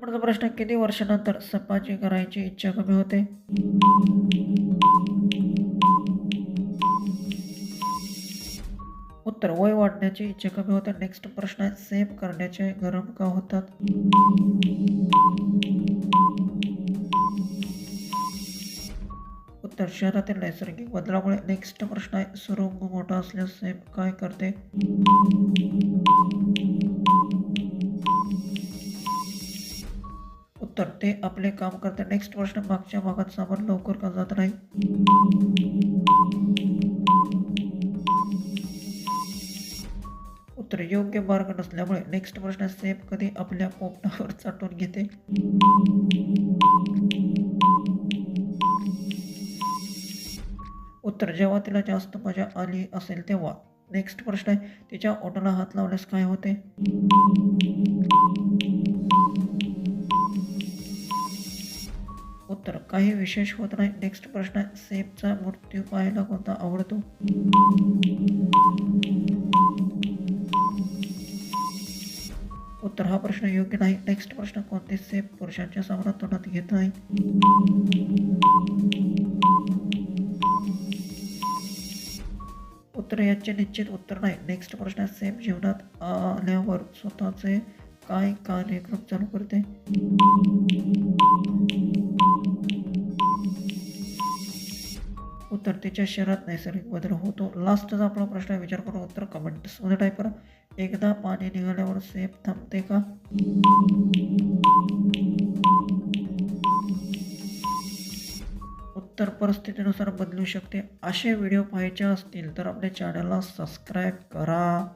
पुढचा प्रश्न, किती वर्षानंतर सफाई करायची इच्छा कमी होते? उत्तर, वय वाढण्याची इच्छा कमी होते. नेक्स्ट प्रश्न आहे, सेम करण्याचे गरम का होतात? उत्तर, शहरातील नैसर्गिक बदलामुळे. नेक्स्ट प्रश्न आहे, सुरुंग मोठा असल्यास सेम काय करते? उत्तर, ते आपले काम करते. नेक्स्ट प्रश्न, मागच्या भागात सामान लवकर का जात नाही? उत्तर, योग्य मार्ग नसल्यामुळे. नेक्स्ट प्रश्न, सेम कधी आपल्या पोपटावर चाटून घेते? उत्तर, जेव्हा तिला जास्त मजा आली असेल तेव्हा. नेक्स्ट प्रश्न आहे, तिच्या ओठाला हात लावल्यास काय होते? उत्तर, काही विशेष होत नाही. नेक्स्ट प्रश्न आहे, सेमचा मृत्यू पाहायला कोणता आवडतो? उत्तर, हा प्रश्न योग्य नाही. नेक्स्ट प्रश्न, कोणते सेम पुरुषांच्या सामन्यात तोंडात घेत नाही? उत्तर, याचे निश्चित उत्तर नाही. नेक्स्ट प्रश्न, सेम जीवनात आल्यावर स्वतःचे काय कार्यक्रम चालू करते? उत्तर, तिच्या शरीरात नैसर्गिक बदल होतो. लास्टचा आपला प्रश्न विचार करून उत्तर कमेंट्समध्ये टाईप करा. एकदा पाणी निघाल्यावर सेम थांबते का? उत्तर, परिस्थितीनुसार बदलू शकते. असे व्हिडिओ पाहायचे असतील तर आपल्या चॅनलला सबस्क्राईब करा.